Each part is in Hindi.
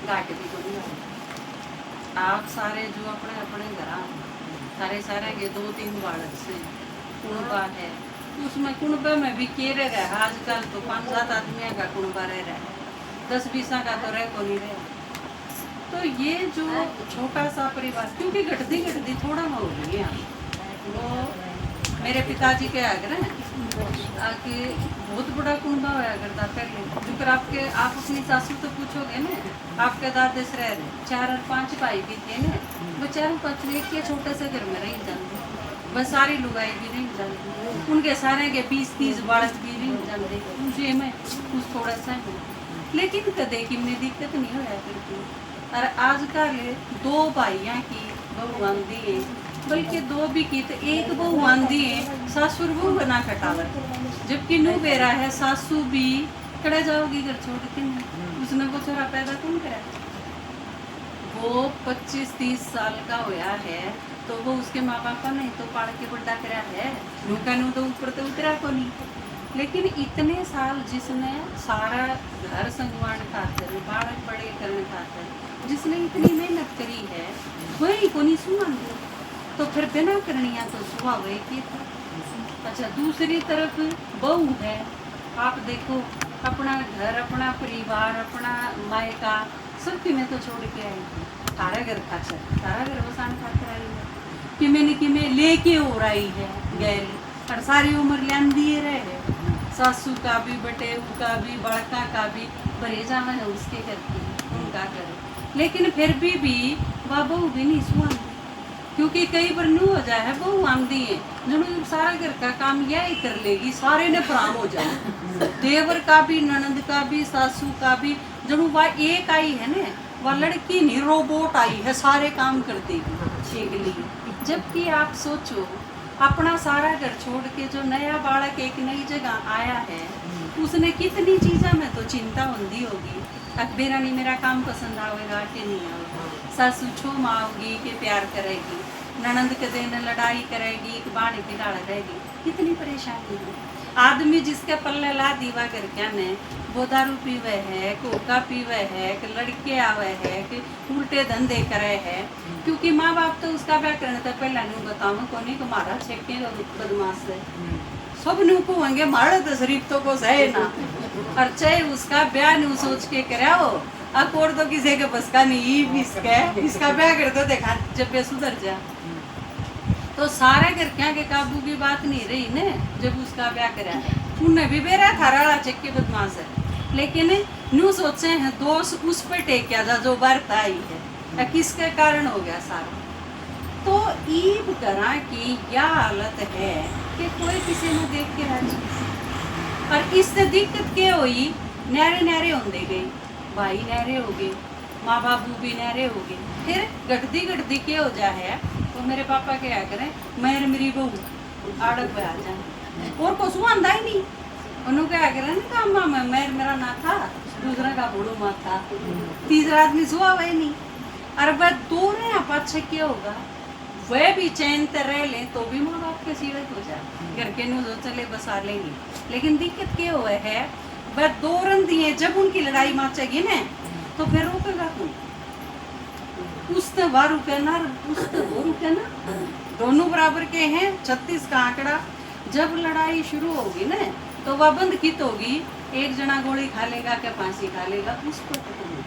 काट भी को नहीं। आप सारे जो अपने अपने घर सारे सारे के 2-3 बालक से कुणबा है, उसमें कुणबे में भी केरे रहे आजकल तो 5-7 आदमियों का कुणबा रह रहा है, 10-20 का तो रह को नहीं रहे। तो ये जो छोटा सा परिवार क्योंकि घटती घटती थोड़ा हो गई यहाँ, वो मेरे पिताजी के आग्रह कि बहुत बड़ा कुंबा होया करता पहले, जो आपके आप अपनी सासू तो पूछोगे ना, आपके दादे से रह 4 और 5 भाई भी थे ना, वो 4-5 एक के छोटे से घर में रही जाते, बस सारी लुगाई भी नहीं जानती, उनके सारे के 20-30 बालक भी नहीं जानते, मुझे मैं कुछ थोड़ा सा है, लेकिन कदे की में दिक्कत नहीं होया करती। और आजकल 2 भाइयाँ की बहू आंदी है, बल्कि 2 भी की तो एक बहू आंदी है, सासुर बहू बना खटावर, जबकि नू बेरा है सासू भी कड़ा जाओगी घर छोड़ के, उसने को छोरा पैदा कौन करा, वो 25-30 साल का होया है तो वो उसके माँ बाप का नहीं तो पाड़ के बड़ा करा है, नूका नू तो ऊपर तो उतरा को नहीं, लेकिन इतने साल जिसने सारा घर संगवान खातर बालक बड़े करने खातर जिसने इतनी मेहनत करी है वही को नहीं सुना, तो फिर बिना करनिया तो सुहा वही की था। अच्छा, दूसरी तरफ बहू है, आप देखो अपना घर अपना परिवार अपना मायका सब किमें तो छोड़ के आई, तारा घर खाचर तारा घर बसान खाकर आई है, किमें लेके हो रही है गैल, और सारी उम्र लियांदी रहे, सासू का भी बटेऊ का भी बड़का का भी भरे जावा है उसके करती उनका करे, लेकिन फिर भी वह बहू भी नहीं सुहाती, क्योंकि कई बार नू हो जाए बहू आंदी है जब सारा घर का काम यह ही कर लेगी, सारे ने प्राम हो जाए, देवर का भी ननद का भी सासू का भी, जब वह एक आई है ना, वह लड़की नहीं रोबोट आई है, सारे काम कर देगी एक लिए। जबकि आप सोचो अपना सारा घर छोड़ के जो नया बालक एक नई जगह आया है, उसने कितनी चीज़ों में तो चिंता होती होगी, अकबेरा नहीं मेरा काम पसंद आएगा कि नहीं आएगा, सासू छो माओगी कि प्यार करेगी, ननंद के दिन लड़ाई करेगी कि बाण की डाल रहेगी, कितनी परेशानी है। आदमी जिसके पल्ले ला दीवा करके ने वो दारू पीवे है, कोका पीवे है, कि लड़के आवे है, कि उल्टे धंधे करे है, क्योंकि माँ बाप तो उसका ब्याह करने तो पहले नहीं बताऊँ को नहीं, मारा छेके बदमाश है, सब न्यू को होंगे मारे तो शरीफ तो को सहे ना, और चाहे उसका ब्याह नहीं सोच के कराओ, अकोर तो किसी के बस का नहीं, इसका ब्याह कर दो देखा जब ये सुधर जा, तो सारे घर क्या के काबू की बात नहीं रही ने, जब उसका ब्याह करा उन्हें भी बेरा थारा चक्के बदमाश है, लेकिन न्यू सोचे हैं दोष उस पर टेकिया जा जो वार्ता आई है, किसके कारण हो गया सारा। तो ईब तरह की यह हालत है कि कोई किसी ने देख के राजी, और इससे दिक्कत क्या हुई, नहरे नहरे होंदे गई, भाई नहरे हो गए, माँ बाबू भी नहरे हो गए, फिर गटदी क्या हो जा है, तो मेरे पापा क्या करें, मैं मेरी बहू आड़क पे आ जाए, और को सुहांदा ही नहीं, उन्होंने क्या करें ना काम में मैं मेरा ना था, दूसरा का बड़ो मत था, तीसरा आदमी सुहा वही नहीं, और वह दो रहे आप अच्छा क्या होगा, वह भी चैन तर रह ले तो भी माँ बाप के सीरत हो जाए, घर के नु चले बसा लेंगे, लेकिन दिक्कत क्या हुआ है, वह 2 रन दिए, जब उनकी लड़ाई मचेगी ना तो फिर रोकेगा कौन, उस तो वह रुके ना, उस तो वो रुके ना, दोनों बराबर के हैं, 36 का आंकड़ा, जब लड़ाई शुरू होगी ना तो वह बंद कित होगी, एक जना गोली खा लेगा क्या फांसी खा लेगा, उसको पता नहीं,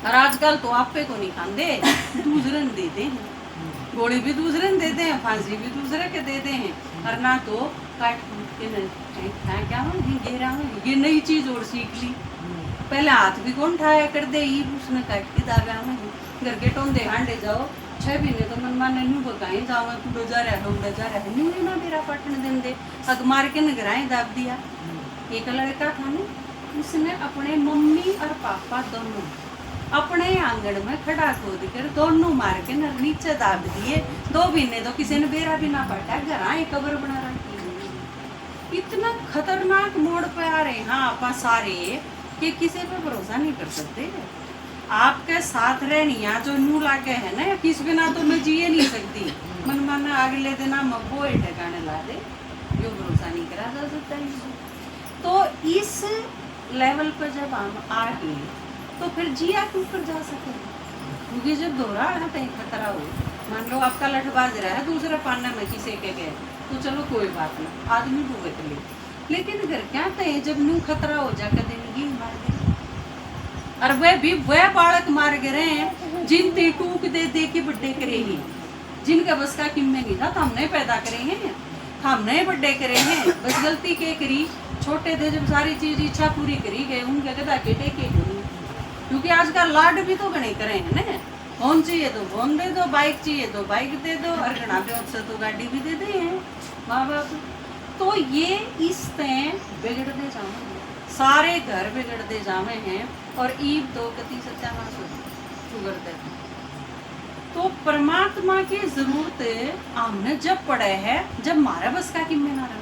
और आजकल तो आपे को नहीं खाते, दूसरे ने देते हैं, गोली भी दूसरे ने देते हैं, फांसी भी दूसरे के देते हैं, और ना तो काट के क्या हो घेरा हो, ये नई चीज और सीख ली, पहले हाथ भी कौन ठाया कर दे, उसने काट के दागा में घर के टोंदे हांडे जाओ 6 महीने तो मन माने न्यू बकाई जाओ तू जा रहा है उड़ा जा रहा है, न्यू ना मेरा पटन दिन दे अग मार के नगराएं दाब दिया। एक लड़का था ना, उसने अपने मम्मी और पापा दोनों अपने आंगन में खड़ा खोद कर दोनों मार के नीचे दाब दिए, 2 महीने तो किसी ने बेरा भी ना पटा, घर आए कब्र बना रखी। इतना खतरनाक मोड़ पे आ रहे हैं आप सारे कि किसी पे भरोसा नहीं कर सकते। आपके साथ रहनिया जो नू लागे है ना, किस बिना तो मैं जिए नहीं सकती, मन माना अगले दिन मब्बो ठिकाने ला दे, यो भरोसा नहीं करा जा सकता। तो इस लेवल पर जब हम आ गए तो फिर जिया क्यों कर जा सके? क्योंकि जब दोहरा कहीं खतरा हो, मान लो आपका लठ बाज रहा है, दूसरे पाना में किसी के गए, तो चलो कोई बात ना, आदमी भुगत ले। लेकिन घर क्या कहें जब न्यू खतरा हो जा कर देंगी मार दे, और वह भी वह बालक मार गिरे हैं जिन ते टूक दे दे के बड्डे करेगी, जिनका बस का किम्मे नहीं था, तो हमने पैदा करे हैं, हमने बड्डे करे हैं। बस गलती के करी, छोटे थे जब सारी चीज इच्छा पूरी करी गए, उनके गदा के टेके करी। क्योंकि आजकल लाड भी तो घने करे हैं ना, फोन चाहिए तो फोन दे दो, बाइक चाहिए तो बाइक दे दो, और घना पे तो गाड़ी भी दे दे हैं माँ बाप। तो ये इस तरह बिगड़ते जावे, सारे घर बिगड़ते जावे हैं, और ईब तो कति सत्यानाश सुगड़ते। तो परमात्मा की जरूरत हमने जब पड़े है, जब मारे बस का किम्मे ना रहे,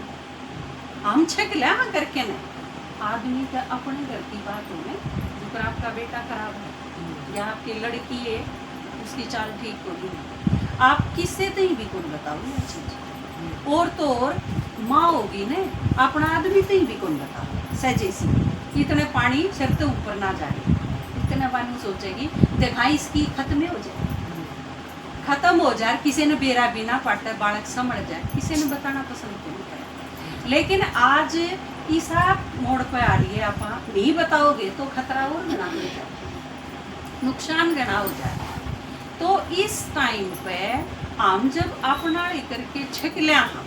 हम छक लिया करके नहीं। आदमी का अपने घर की बात होने, पर आपका बेटा खराब है या आपकी लड़की है, उसकी चाल ठीक होगी नहीं, आप किससे तो ही भी कौन बताओ ये चीज। और तो और माँ होगी ने, अपना आदमी तो ही भी कौन बताओ सहजे सी, इतने पानी सिर तो ऊपर ना जाए, इतना पानी सोचेगी देखा इसकी खत्म हो जाए, खत्म हो जाए, किसी ने बेरा बिना पाटे बालक समझ जाए, किसी ने बताना पसंद नहीं करे। लेकिन आज ईसा मोड़ पे आ रही है, आप नहीं बताओगे तो खतरा और घना हो जाए, नुकसान घना हो जाए। तो इस टाइम पे हम जब अपना करके छकले, हम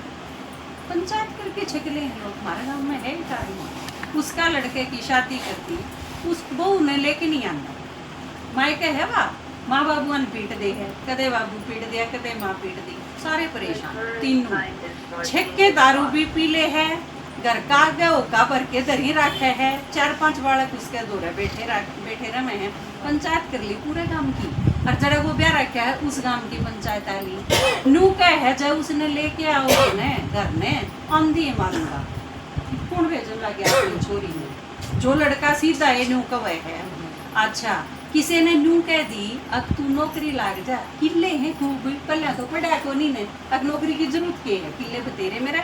पंचायत करके छकले हैं लोग, हमारे गाँव में है कार्य, उसका लड़के की शादी करती, उस बहू ने लेके नहीं आना, मायके है वाह, माँ बाबू ने पीट दे है, कदे बाबू पीट दिया, कदे माँ पीट दी, सारे परेशान, तीनों छक के दारू भी पी ले है, घर का आगे ओका भर के दरी रखे है, 4-5 बालक उसके दौरे बैठे रहे हैं, पंचायत कर ली पूरे गांव की, और जरा वो ब्याह रखा है उस गांव की पंचायत आ ली, नू कह है जब उसने लेके आओगे ने घर ने आंधी मारूंगा, कौन भेजने लगे अपनी छोरी ने, जो लड़का सीधा है नू कवे है। अच्छा किसी ने नू कह दी अब तू नौकरी लाग जा, किले हैं खूब, पहले तो पढ़ा को नहीं ने, अब नौकरी की जरूरत के है, किले बतेरे मेरा।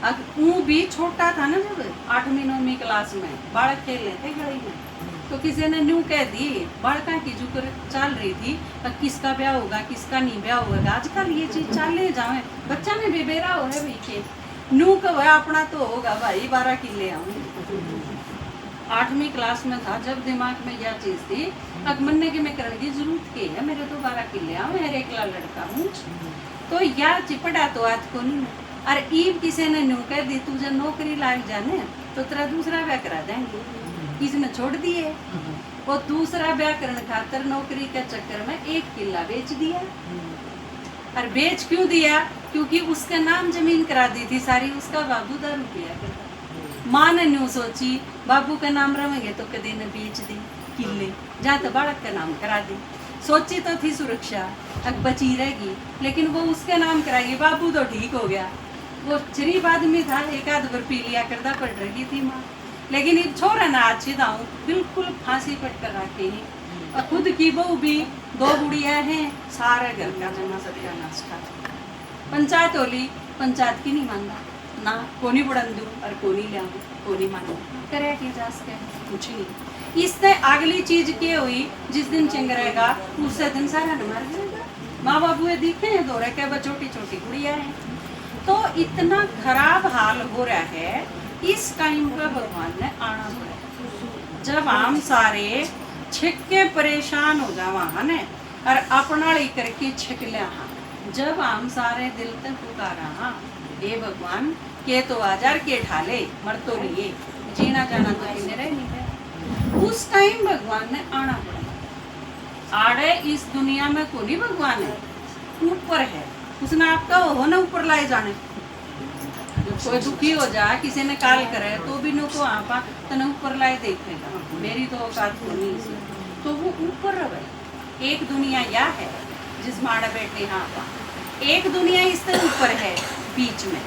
अब वो भी छोटा था ना, जब 8वीं-9वीं क्लास में बालक खेल रहे थे गली में, तो किसी ने न्यू कह दी, बालका की जो चल रही थी, अब किसका ब्याह होगा किसका नहीं ब्याह होगा, आजकल ये चीज चले जाए, बच्चा ने बेबेरा हो है भाई के न्यू कहा अपना तो होगा भाई 12 किले आऊंगी। 8वीं क्लास में था जब दिमाग में यह चीज थी, अब मन्ने के मैं करने की जरूरत के है, मेरे तो 12 किले आऊँ, मेरे एकला लड़का हूँ, तो यह चिपड़ा तो आज को नहीं। और ईब किसी ने न्यू कह दी तुझे नौकरी लाग जाने तो तेरा दूसरा ब्याह करा देंगे, इसने छोड़ दिए, वो दूसरा ब्याह करने खातर नौकरी के चक्कर में 1 किला बेच दिया। और बेच क्यों दिया? क्योंकि उसके नाम जमीन करा दी थी सारी, उसका बाबू दारू पिया करता। माँ ने न्यू सोची बाबू के नाम रहेंगे तो कदे ने बेच दी किले, जहाँ तो बालक का नाम करा दी, सोची तो थी सुरक्षा अब बची रहेगी, लेकिन वो उसके नाम कराएगी, बाबू तो ठीक हो गया, वो शरीफ आदमी था, एक आध बार पी लिया करता पड़ रही थी माँ, लेकिन ये छोरा ना अच्छी दाऊ बिल्कुल फांसी पट कर रखे हैं, और खुद की बहू भी 2 गुड़िया हैं, सारे घर का जमा सत्यानाश था। पंचायत होली, पंचायत की नहीं मानता ना, कोनी बुड़न दूँ और कोनी ले आऊँ, कोनी मानू करे कि जा सके कुछ नहीं। इससे अगली चीज क्या हुई, जिस दिन चिंगरेगा उसे दिन सारा न मार जाएगा, माँ बाबू ये दिखे हैं दो रखे बस छोटी छोटी गुड़िया है। तो इतना खराब हाल हो रहा है, इस टाइम पे भगवान ने आना पड़ा, जब हम सारे छिक्के परेशान हो जावा है ने, और अपना ली करके छिक लिया, जब हम सारे दिल तक पुकारा हाँ ये भगवान के तो आजार के ठाले मर तो लिए जीना जाना तो इन्हें रह नहीं है, उस टाइम भगवान ने आना पड़ा। आड़े इस दुनिया में कोई भगवान है, ऊपर है, उसने आपका हो ना ऊपर लाए जाने, कोई दुखी हो जाए किसी ने काल करे तो भी नो को आपा तने ऊपर लाए देखेगा, मेरी तो औकात नहीं है, तो वो ऊपर रहे। एक दुनिया या है जिस माड़ा बैठे हाँ आपा, एक दुनिया इस तरह ऊपर है बीच में,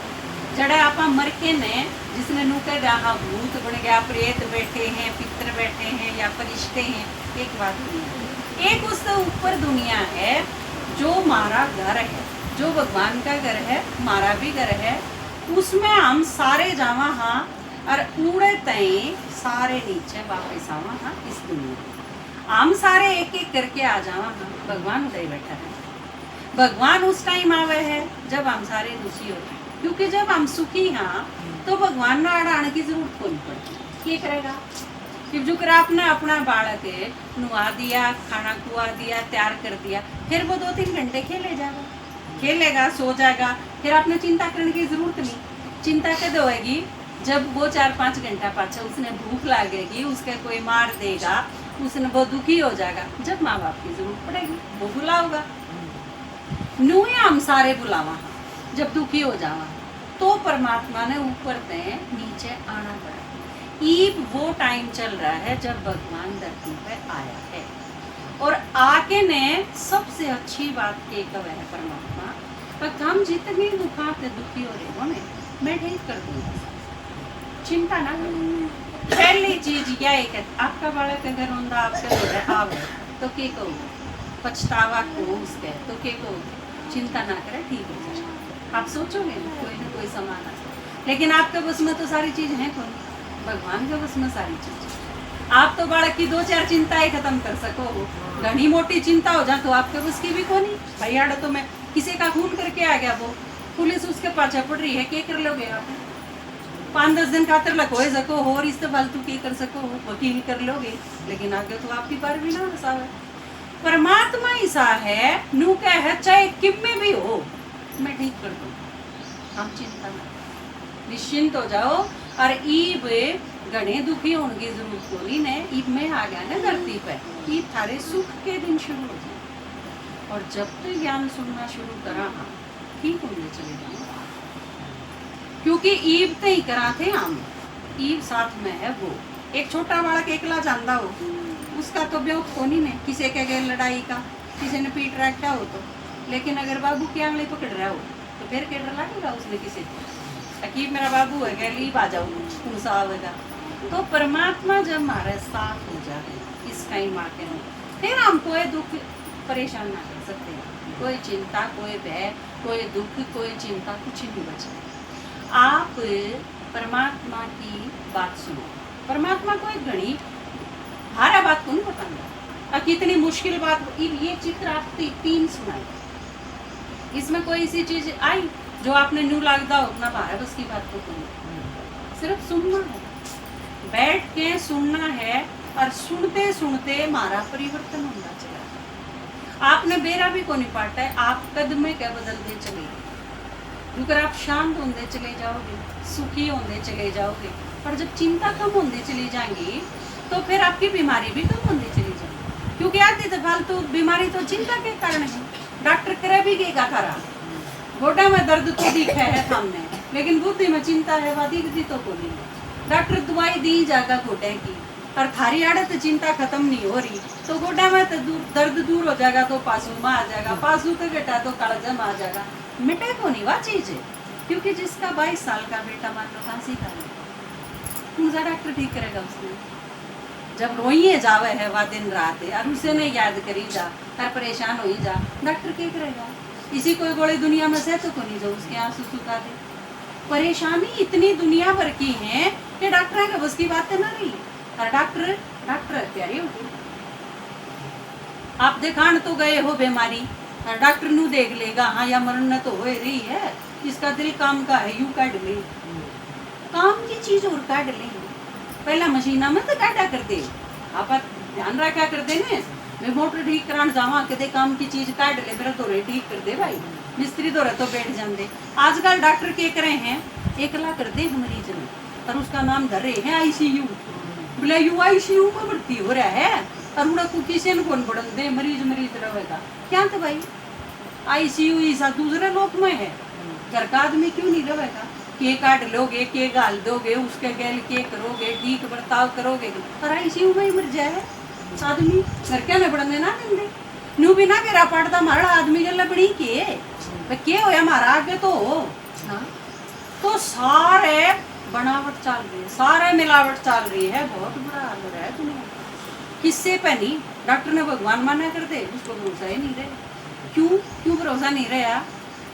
जड़े आपा मर के ने जिसने नु कह रहा भूत बन गया, प्रेत बैठे हैं, पितर बैठे हैं या फरिश्ते हैं, एक बात दुनिया, एक उससे ऊपर दुनिया है जो हमारा घर है, जो भगवान का घर है, हमारा भी घर है, उसमें हम सारे जावा हाँ, और उड़े तय सारे नीचे वापस आवा हाँ इस दुनिया। हम सारे एक एक करके आ जावा, भगवान उदय बैठा है। भगवान उस टाइम आवे है जब हम सारे दुखी होते हैं, क्योंकि जब हम सुखी हाँ तो भगवान ना आने की जरूरत को नहीं पड़ती। ये करेगा कि जो कर आपने अपना बालक नुआ दिया, खाना खुआ दिया, तैयार कर दिया, फिर वो 2-3 घंटे खेले जाएगा, खेलेगा, सो जाएगा, फिर आपने चिंता करने की जरूरत नहीं। चिंता कद होएगी जब वो 4-5 घंटा पाछा उसने भूख लगेगी, उसके कोई मार देगा, उसने वो दुखी हो जाएगा, जब माँ बाप की जरूरत पड़ेगी वो बुलाओगा। नू हम सारे बुलावा जब दुखी हो जावा, तो परमात्मा ने ऊपर से नीचे आना पड़ा। ईब वो टाइम चल रहा है जब भगवान धरती पे आया है, और आके ने सबसे अच्छी बात के कहा है परमात्मा, पर हम जितने दुखाते दुखी हो रहे हो मैं ठीक कर दूंगा, चिंता ना करो। पहली चीज यह है, आपका बालक अगर रोंदा आपसे हो रहा आवे तो के कहो, पछतावा को उसके तो के कहो, चिंता ना करे, ठीक हो जाए। आप सोचोगे कोई ना कोई समाधान, लेकिन आपके बस में तो सारी चीज है कौन, भगवान के बस में सारी चीज। आप तो बालक की 2-4 चिंताएं खत्म कर सको, घनी मोटी चिंता हो जाए तो आपके बस की भी कोनी। भाई आड़ तो मैं किसी का खून करके आ गया, वो पुलिस उसके पाछे पड़ रही है, क्या कर लोगे आप? 5-10 दिन खातर लकोए सको हो, और इससे फालतू की कर सको हो, वकील कर लोगे, लेकिन आगे तो आपकी बार भी ना हसावे। परमात्मा ऐसा है, नू क्या है, चाहे किम में भी हो मैं ठीक कर दूँ, हम चिंता ना, निश्चिंत हो जाओ। और ईब घने दुखी होने की जरूरत को नहीं है, ईब में आ गया ना धरती पे, ईब थारे सुख के दिन शुरू हो जाए। और जब तो ज्ञान सुनना शुरू करा ठीक होने चले जाओ, क्योंकि ईब तो ही करा थे हम, ईब साथ में है वो। एक छोटा बालक एकला जानता हो, उसका तो ब्योक को नहीं है, किसी के गए लड़ाई का, किसी ने पीट रखा हो तो, लेकिन अगर बाबू की आंगली पकड़ रहा हो तो फिर क्या डर लगेगा उसने किसी को, अकीब मेरा बाबू है क्या, लीब आ जाओ गुस्सा आवेगा। तो परमात्मा जब हमारे साथ हो जाए इस टाइम आके, फिर हम कोई दुख परेशान ना कर सकते, कोई चिंता, कोई भय, कोई दुख, कोई चिंता, कुछ नहीं बचे। आप परमात्मा की बात सुनो, परमात्मा कोई घड़ी हारा बात को नहीं बताऊंगा, कितनी मुश्किल बात, ये चित्र आप 3 सुनाई, इसमें कोई ऐसी चीज आई जो आपने न्यू लगता हो ना, बाहर बस की बात तो सिर्फ सुनना है, बैठ के सुनना है, और सुनते सुनते हमारा परिवर्तन होना चला। आपने बेरा भी को नहीं पाटा है, आप कदम में क्या बदलते चले, अगर आप शांत होते चले जाओगे, सुखी होते चले जाओगे, और जब चिंता कम होती चली जाएंगी तो फिर आपकी बीमारी भी कम होती चली जाएगी, क्योंकि आधी तो फालतू बीमारी तो चिंता के कारण है। डॉक्टर करे भी गए का खरा, गोडा में दर्द तो दिखा है सामने, लेकिन बुद्धि में चिंता है, वह दिखती तो को नहीं। डॉक्टर दवाई दी जाएगा गोडे की, और थारी आड़त चिंता खत्म नहीं हो रही तो गोडा में तो दर्द दूर हो जाएगा, तो पासू में आ जाएगा, पासू तो बेटा तो कालजा में आ जाएगा, मिटे को नहीं वह चीज है। क्योंकि जिसका 22 साल का बेटा मान लो फांसी का है, डॉक्टर ठीक करेगा उसने, जब रोइए जावे है वह दिन रात है, और उसे नहीं याद करी जा, और परेशान हो ही जा, डॉक्टर क्या करेगा? इसी कोई गोली दुनिया में से तो को नहीं जो उसके आंसू सुखा दे। परेशानी इतनी दुनिया भर की है कि डॉक्टर के बस की बात ना रही, और डॉक्टर तैयारी होगी। आप दिखान तो गए हो बीमारी, और डॉक्टर नू देख लेगा, हाँ या मरण तो हो रही है, इसका दिल काम का है, यू काट ले, काम की चीज और काट ले, पहला मशीना में तो काटा कर दे, आप ध्यान रखा कर दे ने, मैं मोटर ठीक कराने जावा कदे काम की चीज काट ले, मेरा दौरे ठीक कर दे भाई, मिस्त्री दौरे तो बैठ जाते। आजकल डॉक्टर क्या करे हैं, एकला कर दे मरीज में, और उसका नाम धर रहे हैं आईसीयू, बोले यू आईसीयू में भर्ती हो रहा है, और उड़ा को किसी ने कौन बढ़न दे, मरीज रहेगा क्या, तो भाई आईसीयू ऐसा दूसरे लोक में है, घर का आदमी क्यों नहीं रहेगा? के काट लोगे, के गाल दोगे, उसके गैल के करोगे, ठीक बर्ताव करोगे, और आईसीयू में ही मर जाए आदमी, घर के में बढ़ने ना देंगे, नू भी ना गिरा पड़ता हमारा आदमी गल बड़ी के हो हमारा आगे तो हो। हाँ? तो सारे बनावट चल रही है, सारे मिलावट चल रही है, बहुत बुरा हाल हो रहा है दुनिया। किससे पे नहीं, डॉक्टर ने भगवान माना कर दे, उसको भरोसा ही नहीं रहे। क्यों भरोसा नहीं रहा?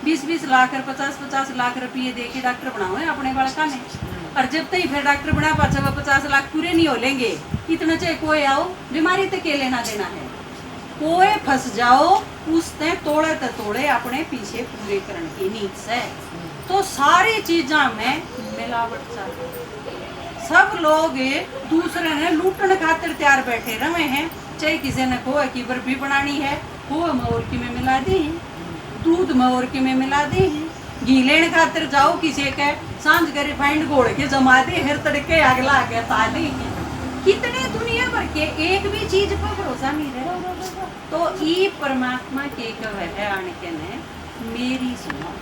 20-20 लाख और 50-50 लाख रुपये दे के डॉक्टर बनाओ अपने बालका ने, और जब तक फिर डॉक्टर बना पाचा 50 लाख पूरे नहीं हो लेंगे, इतना चाहे कोई आओ बीमारी तक के लेना देना है, कोई फंस जाओ उसने तोड़े तो तोड़े अपने पीछे पूरे करने की नींद से। तो सारी चीजा में मिलावट चल रही, सब लोग दूसरे ने लूटने खातिर तैयार बैठे रहे हैं। चाहे किसी ने खोए की बर्फी बनानी है, खोए में और की में मिला दी, दूध में और की में मिला दी, घी लेने खातिर जाओ किसी के सांझ के रिफाइंड घोड़ के जमा दे, हर तड़के अगला के ताली, कितने दुनिया भर के एक भी चीज पर भरोसा नहीं रहा। तो ये परमात्मा के कहे आने के ने मेरी सुनो,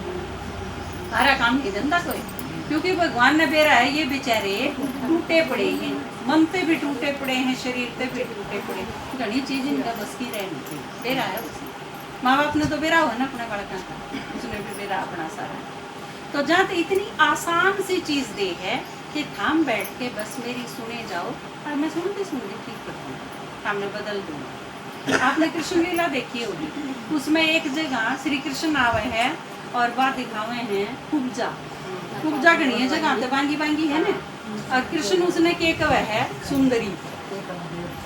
सारा काम की धंधा कोई, क्योंकि भगवान ने बेरा है ये बेचारे टूटे पड़े हैं, मन से भी टूटे पड़े हैं, शरीर से भी टूटे पड़े, घनी चीज इनका बस की रहनी बेरा है उसने। माँ बाप ने तो बेरा हुआ ना अपने बालका का, उसने भी बेरा अपना सारा। तो जहाँ तो इतनी आसान सी चीज दे है कि थाम बैठ के बस मेरी सुने जाओ, और मैं सुनती ठीक करती हूँ, सामने बदल दूंगा। आपने कृष्ण लीला देखी होगी, उसमें एक जगह श्री कृष्ण आवे है और बात दिखावे हैं कुब्जा, कुब्जा गणी है जगह तो बांगी बांगी है ना, और कृष्ण उसने के कवे है सुंदरी।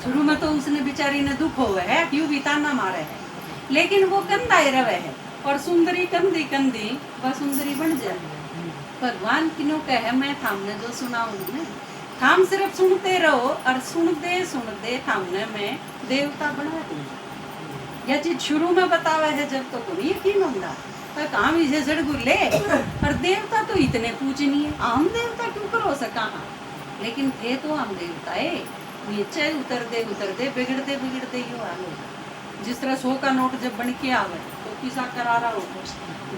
शुरू में तो उसने बेचारी ने दुख होवे है, क्यों भी ताना मारे है, लेकिन वो कंधा ही रवे है, और सुंदरी कंधी कंधी वह सुंदरी बन जाए। भगवान किनो कहे मैं थामने जो सुनाऊंगी ना, थाम सिर्फ सुनते रहो, और सुनते सुनते थामने में देवता बना दूंगा। यह चीज शुरू में बतावा है जब तो नहीं यकीन होगा, पर काम इसे सड़गुल्ले, और देवता तो इतने पूजनीय, आम देवता क्यों करो सका, लेकिन थे तो आम देवता है, नीचे उतरते बिगड़ते बिगड़ते ही हाल होगा। जिस तरह 100 का नोट जब बन के आवे तो किसा करारा होगा,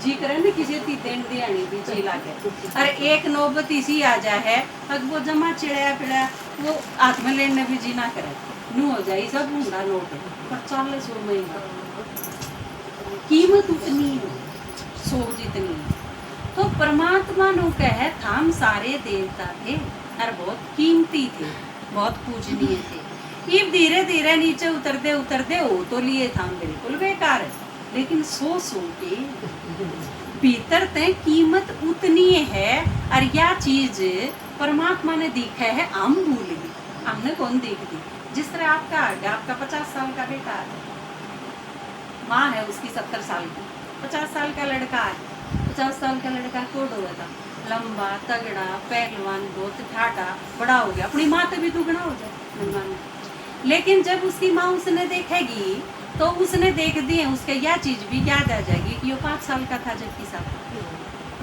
जी करे ना किसी ती देन दियानी भी जी लागे, अरे एक नौबत इसी आ जा है, अब वो जमा चिड़िया पिड़ा वो हाथ में लेने भी जी ना करे, नू हो जाए सब ऊंधा नोट है, पर 40 महीना कीमत उतनी है, सोच इतनी है। तो परमात्मा नु कहे थाम सारे देवता थे और बहुत कीमती थे, बहुत पूजनीय थे। ये धीरे धीरे नीचे उतरते उतरते हो तो लिए थाम बिल्कुल बेकार है, लेकिन सो के भीतर ते कीमत उतनी है, और यह चीज परमात्मा ने दिखा है, हम भूल गए, हमने कौन देख दी। जिस तरह आपका आ गया, आपका 50 साल का बेटा है, माँ है उसकी 70 साल की, 50 साल का लड़का है, 50 साल का लड़का कोड हुआ था, लंबा तगड़ा पहलवान बहुत ठाटा बड़ा हो गया, अपनी माँ से भी दुगना हो जाए। लेकिन जब उसकी माँ उसने देखेगी तो उसने देख दिए, उसके यह चीज भी याद आ जाएगी कि वो 5 साल का था जब किसा था,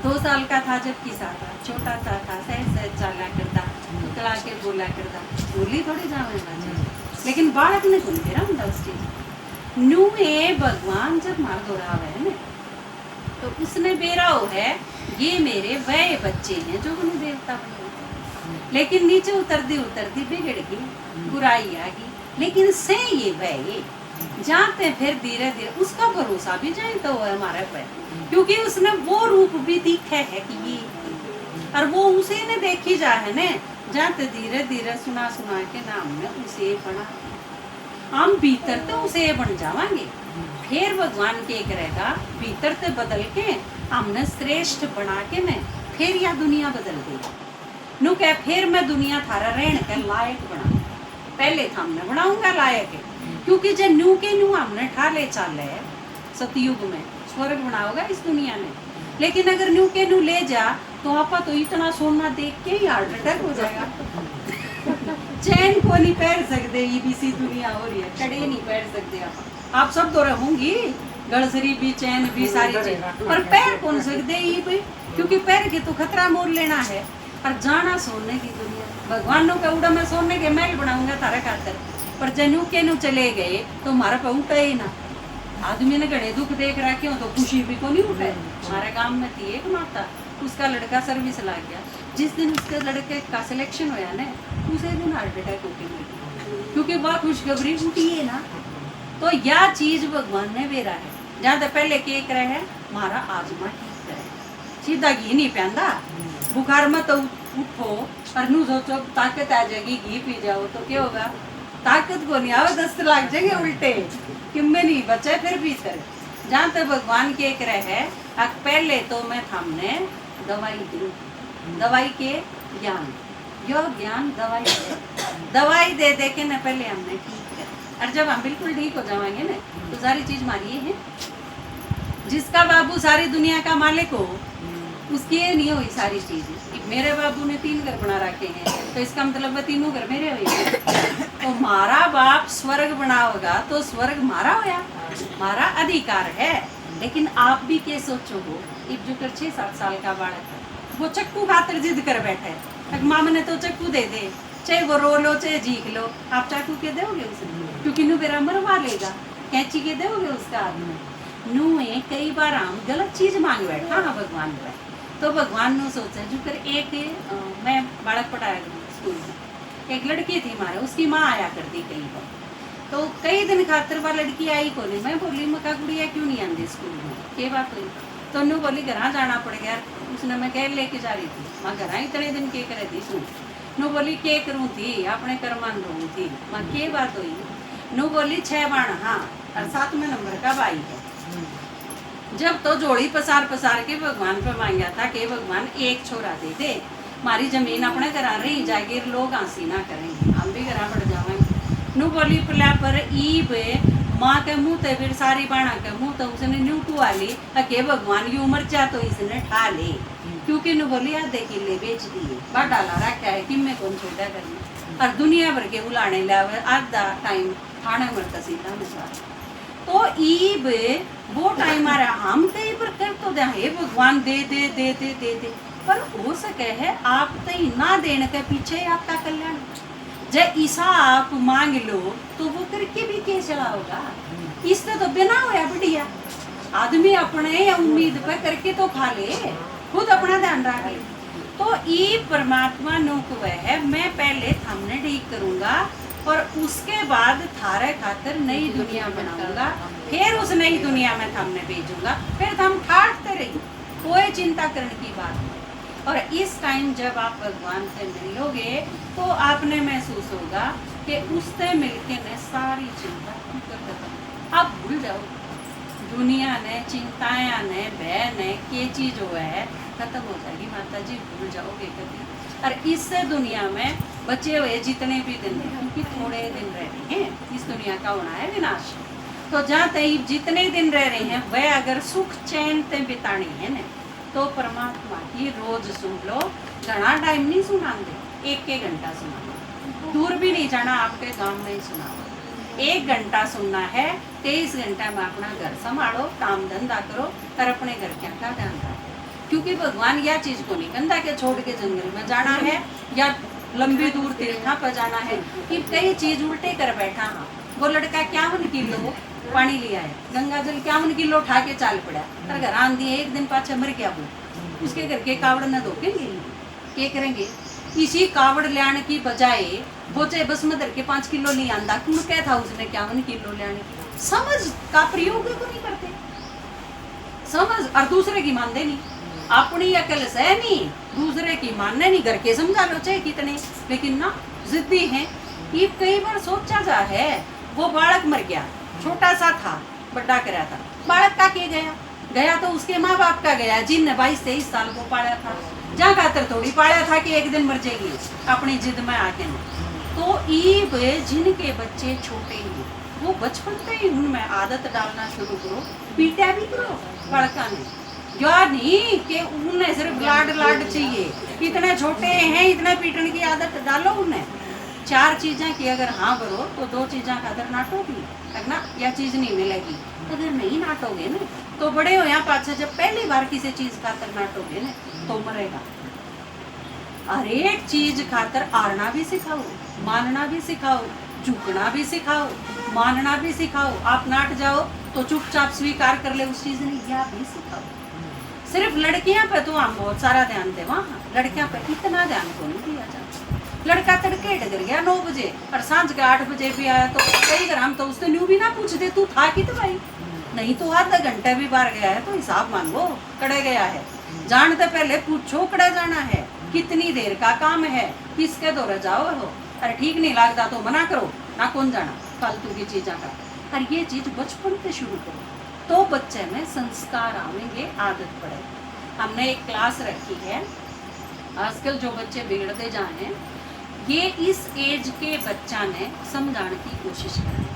2 साल का था जब किसा था, छोटा सा था, सहज चला करता, उतला के बोला करता, बोली थोड़ी जावे, लेकिन बालक ने सुन के रहा उस चीज नू भगवान जब मार दोहरावे है ना, तो उसने बेराओ है ये मेरे वह बच्चे हैं जो उन्हें देवता बने, लेकिन नीचे उतरती बिगड़ गई, बुराई आ गई, लेकिन से ये वह जाते फिर धीरे धीरे उसका भरोसा भी जाए तो वो हमारे पे, क्योंकि उसने वो रूप भी दिखा है कि ये, और वो उसे ने देखी जा है ने, जाते धीरे धीरे सुना सुना के नाम में उसे बना, हम भीतर तो उसे बन जावांगे, फिर भगवान के करेगा भीतर से बदल के हमने श्रेष्ठ बना के ने, फिर यह दुनिया बदल देगी। नु कह फिर मैं दुनिया थारा रहने के लायक बना, पहले था हमने बनाऊंगा लायक है, क्योंकि जो न्यू के न्यू हमने ठा ले चाल है सतयुग में स्वर्ग बनाओगा इस दुनिया में, लेकिन अगर न्यू के न्यू ले जा तो आपा तो इतना सोना देख के ही हार्ट अटैक हो जाएगा। चैन को नहीं पहन सकते, ये भी सी दुनिया हो रही है, कड़े नहीं पहन सकते आप सब तो रहूंगी, गड़सरी भी चैन भी सारी चीज, पर पैर कौन सकते ये भी, क्योंकि पैर के तो खतरा मोल लेना है, और जाना सोने की दुनिया। भगवानों का उड़ा मैं सोने के महल बनाऊंगा तारा खातर, पर जनू के नु चले गए तो हमारा पे उठा ही ना, आदमी ने घड़े दुख देख रखे हो तो खुशी भी को नहीं उठे। हमारे गांव में थी एक माता, उसका लड़का सर्विस ला गया, जिस दिन उसके लड़के का सिलेक्शन होया ना उसे दिन हार्ट अटैक होके मर, क्योंकि वह खुशखबरी उठी है ना। तो यह चीज भगवान ने बेरा है, जहाँ तक पहले के करे है हमारा आजमा ठीक करे, सीधा घी नहीं पहनता, बुखार में तो उठो और नू सोचो ताकत आ जाएगी घी पी जाओ तो क्या होगा, ताकत को नहीं आवे, दस्त लग जाएंगे उल्टे, किम्मे नहीं बचे फिर भी करे। जहाँ तक भगवान के करे है पहले तो मैं थामने दवाई दी, दवाई के ज्ञान, यो ज्ञान दवाई है। दवाई दे दे के न पहले हमने ठीक कर, और जब हम बिल्कुल ठीक हो जाएंगे ना तो सारी चीज हमारी ये है। जिसका बाबू सारी दुनिया का मालिक हो उसकी ये नहीं हुई सारी चीज। मेरे बाबू ने 3 घर बना रखे हैं तो इसका मतलब 3 घर मेरे हुए। तो मारा बाप स्वर्ग बना होगा तो स्वर्ग मारा होया, मारा अधिकार है। लेकिन आप भी क्या सोचो हो, एक जो कर 6-7 साल का बालक है वो चक्कू खातर जिद कर बैठे, माँ ने तो चक्कू दे दे, चाहे वो रो लो चाहे झीक लो, आप चाकू के दोगे उसे? क्योंकि नू मेरा मरवा लेगा। कैंची के दोगे उसका आदमी नू है। कई बार हम गलत चीज मांग बैठा हाँ भगवान को, तो भगवान ने सोचा जो कर एक मैं बालक पढ़ाया स्कूल में, एक लड़की थी हमारे, उसकी माँ आया करती कई बार, तो कई दिन खातर वह लड़की आई को नहीं। मैं बोली मका गुड़िया क्यों नहीं आती स्कूल में, के बात हुई? तो नू बोली घर जाना पड़ गया। उसने मैं कह लेके जा रही थी, मैं घर इतने दिन के करे थी सुन। नू बोली के करूँ थी, अपने कर्मान रहूँ थी। मैं के बात हुई? नू बोली 6 बाण हाँ और 7वें नंबर का भाई है। जब तो जोड़ी पसार पसार के भगवान पे मांगा था कि भगवान एक छोरा दे दे, हमारी जमीन अपने घर रही जागीर, लोग हंसी ना करेंगे, हम भी घर बढ़ जाएंगे। नू बोली पला पर ईब माँ के मुँह ते फिर सारी बाणा के मुँह तो उसने न्यू टुआ ली के भगवान की उम्र चाह तो इसने ठा ले, क्योंकि नू बोली आधे किले बेच दिए, बड़ डाला रखा है कि मैं कौन छोटा करना, और दुनिया भर के उलाने लावे आधा टाइम खाने मरता सीधा में। तो ईब वो टाइम आ रहा, हम कई पर कर तो दे हे भगवान दे दे दे दे दे दे, पर हो सके है आप तई ना देने के पीछे आपका कल्याण। जब ईसा आप मांग लो तो वो करके भी क्या चला होगा, इससे तो बिना होया बढ़िया। आदमी अपने उम्मीद पे करके तो खा ले, खुद अपना ध्यान रखे। तो ये परमात्मा नो को है मैं पहले हमने ठीक करूंगा और उसके बाद थारे खातर नई दुनिया बनाऊंगा, फिर उस नई दुनिया में हमने भेजूंगा, फिर हम ठाटते रही, कोई चिंता करने की बात नहीं। और इस टाइम जब आप भगवान से मिलोगे तो आपने महसूस होगा कि उससे मिलके ने सारी चिंता खत्म। आप भूल जाओ दुनिया ने, चिंताएं ने, भय ने, के चीज जो है खत्म हो जाएगी। माता जी भूल जाओगे कभी। और इससे दुनिया में बचे हुए जितने भी दिन हैं, क्योंकि थोड़े दिन रह रहे हैं, इस दुनिया का होना है विनाश, तो जहाँ तक जितने दिन रह रहे हैं वह अगर सुख चैन से बितानी है न तो परमात्मा की रोज सुन लो। घना टाइम नहीं सुना दे, 1 घंटा सुना, दूर भी नहीं जाना, आपके गांव में ही सुना। 1 घंटा सुनना है, 23 घंटा में अपना घर संभालो, काम धंधा करो और अपने घर क्या का ध्यान रखो। क्योंकि भगवान यह चीज को नहीं कंधा के छोड़ के जंगल में जाना है या लंबी दूर तीर्था पर जाना है कि कई चीज उल्टे कर बैठा। हाँ वो लड़का 51 किलो पानी लिया है, गंगा जल 51 किलो उठा के चाल पड़ा, तर घर आन दिए 1 दिन पाछा मर गया वो, उसके घर के कावड़ न धोकेंगे, क्या करेंगे? इसी कावड़ लाने की बजाय वो चाहे बस में धर के 5 किलो नहीं आंदा, क्यों क्या था उसने 51 किलो लाने की? समझ का प्रयोग तो नहीं करते, समझ और दूसरे की मानते नहीं, अपनी अकल से नहीं, दूसरे की मानने नहीं, घर के समझा लो चाहे कितने, लेकिन ना जिद्दी है। ये कई बार सोचा जा है, वो बालक मर गया, छोटा सा था, बड़ा कराया था, बालक का के गया गया तो उसके माँ बाप का गया, जिनने 22-23 साल को पाला था, जहाँ खातर थोड़ी पाला था कि एक दिन मर जाएगी अपनी जिद में आके। तो ईब जिनके बच्चे छोटे हैं वो बचपन से ही उनमें आदत डालना शुरू करो, पीटा भी करो बड़का ने, या नहीं कि उन्हें सिर्फ लाड लाड चाहिए, इतने छोटे हैं इतने पीटने की आदत डालो उन्हें। 4 चीजें की अगर हाँ करो तो 2 चीजें खातर नाटोगी ना, यह चीज नहीं मिलेगी। अगर नहीं नाटोगे ना तो बड़े हो यहाँ पाछे जब पहली बार किसी चीज खातर नाटोगे ना तो मरेगा। हर एक चीज खातर हारना भी सिखाओ, मानना भी सिखाओ, झुकना भी सिखाओ, मानना भी सिखाओ। आप नाट जाओ तो चुपचाप स्वीकार कर ले उस चीज ने, यह भी सिखाओ। सिर्फ लड़कियां पे तो हम बहुत सारा ध्यान दे, वहाँ लड़कियां पे इतना ध्यान को नहीं दिया जाता। लड़का तड़के डगर गया 9 बजे और सांझ के 8 बजे भी आया तो कई ग्राम तो उसने न्यू भी ना पूछते तू था कि तो भाई नहीं, तो आधा घंटा भी बाहर गया है तो हिसाब मांगो कड़े गया है, जानते पहले पूछो कड़े जाना है, कितनी देर का काम है, किसके दौरे जाओ हो, अरे ठीक नहीं लगता तो मना करो ना, कौन जाना फालतू की चीज़ों का। और ये चीज बचपन से शुरू करो तो बच्चे में संस्कार आवेंगे, आदत पड़ेगी। हमने एक क्लास रखी है आजकल जो बच्चे बिगड़ते जाए हैं, ये इस एज के बच्चा ने समझाने की कोशिश करें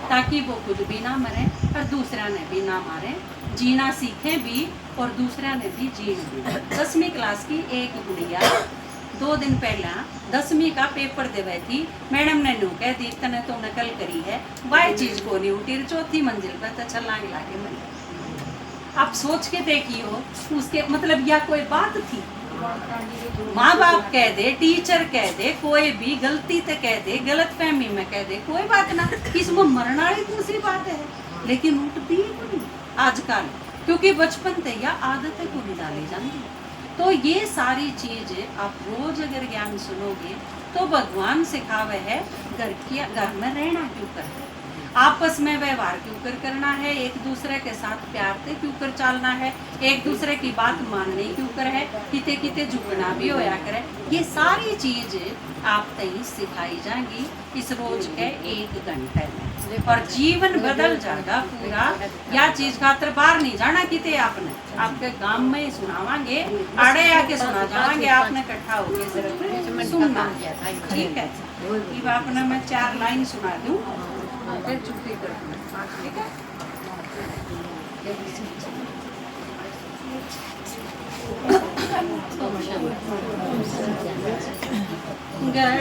ताकि वो खुद भी ना मरे और दूसरा ने भी ना मारे, जीना सीखें भी और दूसरा ने भी जीना भी। 10वीं क्लास की एक गुड़िया 2 दिन पहला 10वीं का पेपर देवे थी, मैडम ने नू कह दी तने तो नकल करी है, वाई चीज को नहीं उठी, चौथी मंजिल पर तो छलांग लाके मरी। आप सोच के देखियो उसके मतलब या कोई बात थी। माँ बाप कह दे, टीचर कह दे, कोई भी गलती तो कह दे, गलत फहमी में कह दे, कोई बात ना, इसमें मरना ही दूसरी बात है, लेकिन उठती है नहीं आजकल, क्योंकि बचपन से या आदतें को भी डाली जाएंगी। तो ये सारी चीजें आप रोज अगर ज्ञान सुनोगे तो भगवान सिखावे है घर में रहना क्यों कर है, आपस में व्यवहार क्यों कर करना है, एक दूसरे के साथ प्यार से क्यों कर चलना है, एक दूसरे की बात माननी क्यों कर है, किते किते झुकना भी होया करे। ये सारी चीज आप तई सिखाई जाएंगी इस रोज के 1 घंटे में, और जीवन बदल जाएगा पूरा। या चीज खातर बाहर नहीं जाना किते, आपने आपके गांव में ही सुनावांगे, आड़े आके सुना जावांगे, आपने इकट्ठा होके सिर्फ सुनना, ठीक है। अब आपने मैं 4 लाइन सुना दूं, फिर चुप्पी कर दूं, ठीक है। गढ़